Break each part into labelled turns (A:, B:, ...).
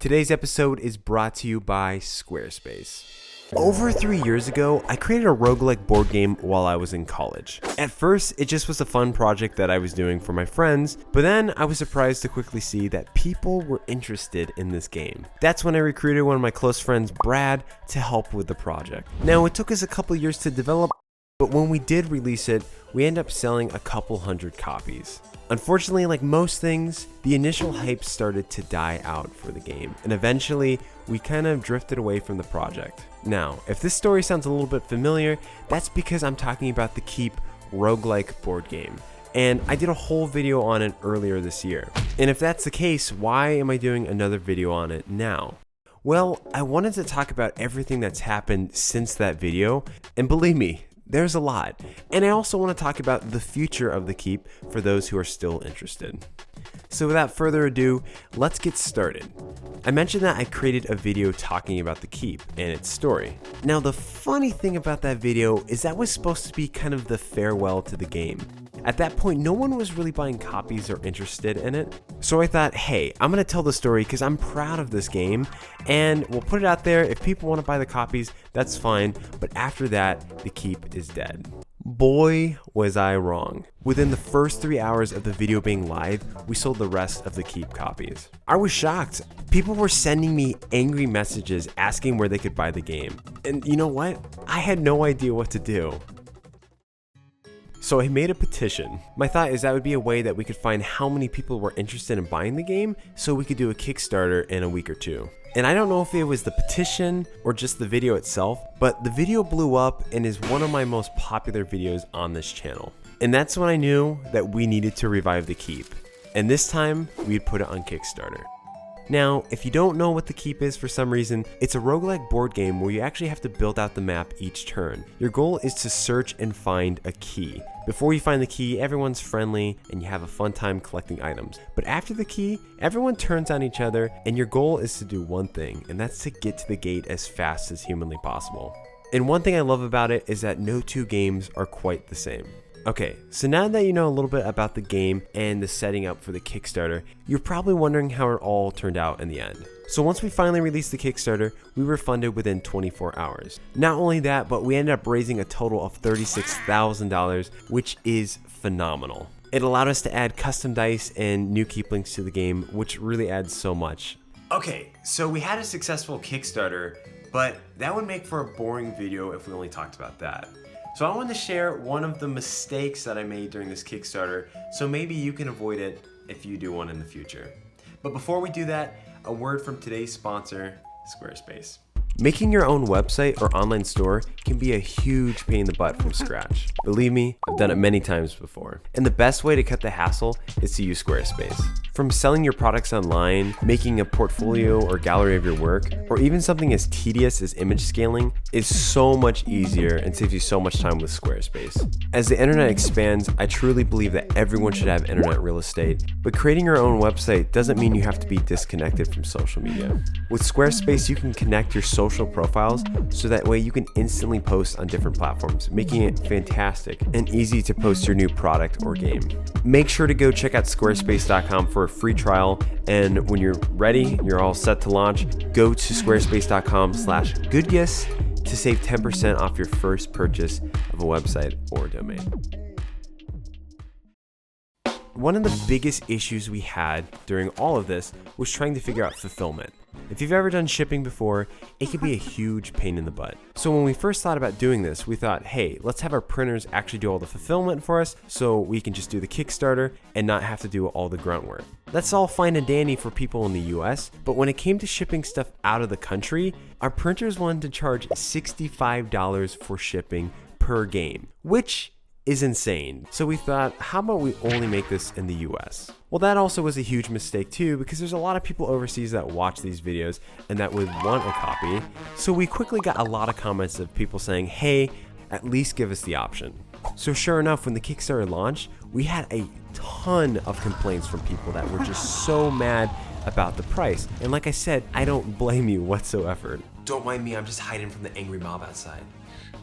A: Today's episode is brought to you by Squarespace. Over 3 years ago, I created a roguelike board game while I was in college. At first, it just was a fun project that I was doing for my friends, but then I was surprised to quickly see that people were interested in this game. That's when I recruited one of my close friends, Brad, to help with the project. Now, it took us a couple years to develop, but when we did release it, we ended up selling a couple hundred copies. Unfortunately, like most things, the initial hype started to die out for the game, and eventually we kind of drifted away from the project. Now, if this story sounds a little bit familiar, that's because I'm talking about the Keeyp Roguelite Board Game, and I did a whole video on it earlier this year. And if that's the case, why am I doing another video on it now? Well, I wanted to talk about everything that's happened since that video, and believe me, there's a lot. And I also want to talk about the future of the Keeyp for those who are still interested. So without further ado, let's get started. I mentioned that I created a video talking about the Keeyp and its story. Now the funny thing about that video is that was supposed to be kind of the farewell to the game. At that point, no one was really buying copies or interested in it. So I thought, hey, I'm gonna tell the story because I'm proud of this game and we'll put it out there. If people wanna buy the copies, that's fine. But after that, the Keeyp is dead. Boy, was I wrong. Within the first 3 hours of the video being live, we sold the rest of the Keeyp copies. I was shocked. People were sending me angry messages asking where they could buy the game. And you know what? I had no idea what to do. So I made a petition. My thought is that would be a way that we could find how many people were interested in buying the game so we could do a Kickstarter in a week or two. And I don't know if it was the petition or just the video itself, but the video blew up and is one of my most popular videos on this channel. And that's when I knew that we needed to revive the Keeyp. And this time, we'd put it on Kickstarter. Now, if you don't know what the Keeyp is for some reason, it's a roguelike board game where you actually have to build out the map each turn. Your goal is to search and find a key. Before you find the key, everyone's friendly and you have a fun time collecting items. But after the key, everyone turns on each other and your goal is to do one thing, and that's to get to the gate as fast as humanly possible. And one thing I love about it is that no two games are quite the same. Okay, so now that you know a little bit about the game and the setting up for the Kickstarter, you're probably wondering how it all turned out in the end. So once we finally released the Kickstarter, we were funded within 24 hours. Not only that, but we ended up raising a total of $36,000, which is phenomenal. It allowed us to add custom dice and new Keeyp links to the game, which really adds so much. Okay, so we had a successful Kickstarter, but that would make for a boring video if we only talked about that. So I wanted to share one of the mistakes that I made during this Kickstarter, so maybe you can avoid it if you do one in the future. But before we do that, a word from today's sponsor, Squarespace. Making your own website or online store can be a huge pain in the butt from scratch. Believe me, I've done it many times before. And the best way to cut the hassle is to use Squarespace. From selling your products online, making a portfolio or gallery of your work, or even something as tedious as image scaling is so much easier and saves you so much time with Squarespace. As the internet expands, I truly believe that everyone should have internet real estate, but creating your own website doesn't mean you have to be disconnected from social media. With Squarespace, you can connect your social profiles so that way you can instantly post on different platforms, making it fantastic and easy to post your new product or game. Make sure to go check out squarespace.com for a free trial, and when you're ready, you're all set to launch, go to squarespace.com/Goodgis to save 10% off your first purchase of a website or domain. One of the biggest issues we had during all of this was trying to figure out fulfillment. If you've ever done shipping before, it can be a huge pain in the butt. So when we first thought about doing this, we thought, hey, let's have our printers actually do all the fulfillment for us so we can just do the Kickstarter and not have to do all the grunt work. That's all fine and dandy for people in the US, but when it came to shipping stuff out of the country, our printers wanted to charge $65 for shipping per game, which is insane. So we thought, how about we only make this in the US? Well, that also was a huge mistake too, because there's a lot of people overseas that watch these videos and that would want a copy. So we quickly got a lot of comments of people saying, hey, at least give us the option. So sure enough, when the Kickstarter launched, we had a ton of complaints from people that were just so mad about the price. And like I said, I don't blame you whatsoever. Don't mind me, I'm just hiding from the angry mob outside.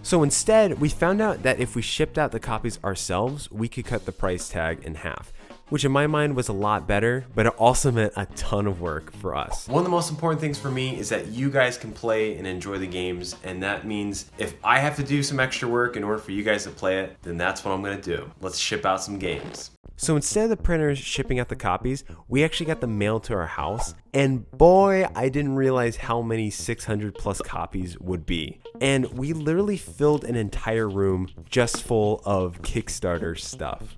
A: So instead, we found out that if we shipped out the copies ourselves, we could cut the price tag in half. which in my mind was a lot better, but it also meant a ton of work for us. One of the most important things for me is that you guys can play and enjoy the games, and that means if I have to do some extra work in order for you guys to play it, then that's what I'm gonna do. Let's ship out some games. So instead of the printers shipping out the copies, we actually got them mailed to our house. And boy, I didn't realize how many 600 plus copies would be. And we literally filled an entire room just full of Kickstarter stuff.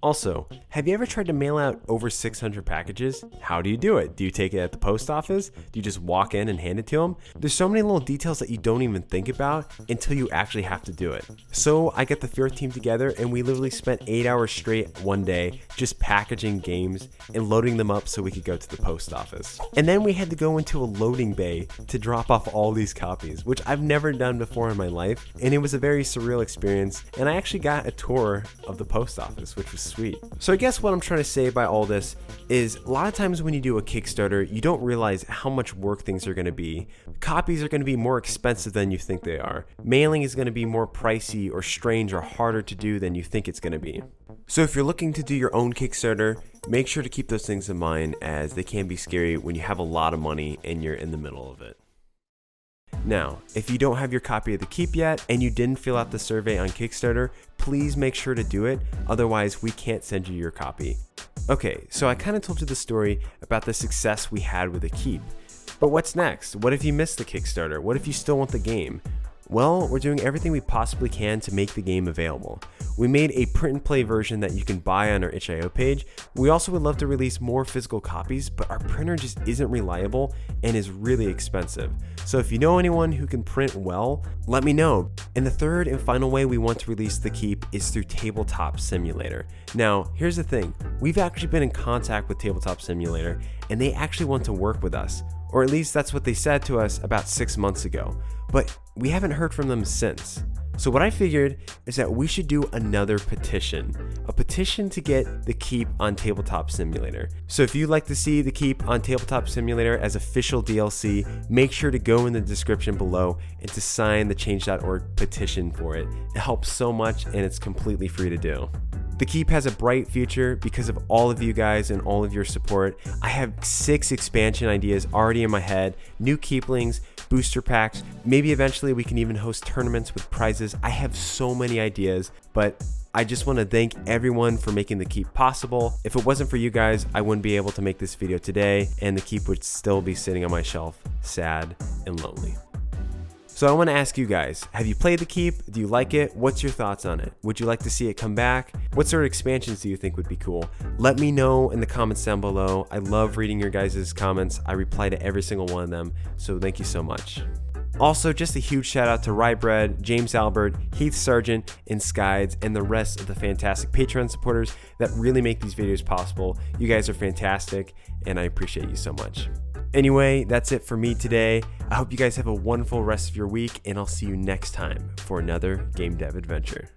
A: Also, have you ever tried to mail out over 600 packages? How do you do it? Do you take it at the post office? Do you just walk in and hand it to them? There's so many little details that you don't even think about until you actually have to do it. So I got the Fjord team together and we literally spent 8 hours straight one day just packaging games and loading them up so we could go to the post office. And then we had to go into a loading bay to drop off all these copies, which I've never done before in my life. And it was a very surreal experience. And I actually got a tour of the post office, which was sweet. So I guess what I'm trying to say by all this is a lot of times when you do a Kickstarter, you don't realize how much work things are going to be. Copies are going to be more expensive than you think they are. Mailing is going to be more pricey or strange or harder to do than you think it's going to be. So if you're looking to do your own Kickstarter, make sure to keep those things in mind, as they can be scary when you have a lot of money and you're in the middle of it. Now, if you don't have your copy of the Keeyp yet and you didn't fill out the survey on Kickstarter, please make sure to do it, otherwise we can't send you your copy. Okay, so I kind of told you the story about the success we had with the Keeyp, but what's next? What if you missed the Kickstarter? What if you still want the game? Well, we're doing everything we possibly can to make the game available. We made a print and play version that you can buy on our itch.io page. We also would love to release more physical copies, but our printer just isn't reliable and is really expensive. So if you know anyone who can print well, let me know. And the third and final way we want to release the Keeyp is through Tabletop Simulator. Now, here's the thing. We've actually been in contact with Tabletop Simulator and they actually want to work with us. Or at least that's what they said to us about 6 months ago. But we haven't heard from them since. So what I figured is that we should do another petition. A petition to get the Keeyp on Tabletop Simulator. So if you'd like to see the Keeyp on Tabletop Simulator as official DLC, make sure to go in the description below and to sign the change.org petition for it. It helps so much and it's completely free to do. The Keeyp has a bright future because of all of you guys and all of your support. I have 6 expansion ideas already in my head, new Keeplings, booster packs, maybe eventually we can even host tournaments with prizes. I have so many ideas, but I just want to thank everyone for making the Keeyp possible. If it wasn't for you guys, I wouldn't be able to make this video today, and the Keeyp would still be sitting on my shelf, sad and lonely. So I want to ask you guys, have you played the Keeyp? Do you like it? What's your thoughts on it? Would you like to see it come back? What sort of expansions do you think would be cool? Let me know in the comments down below. I love reading your guys' comments. I reply to every single one of them, so thank you so much. Also, just a huge shout out to Rybread, James Albert, Heath Sargent, and Skides, and the rest of the fantastic Patreon supporters that really make these videos possible. You guys are fantastic, and I appreciate you so much. Anyway, that's it for me today. I hope you guys have a wonderful rest of your week, and I'll see you next time for another game dev adventure.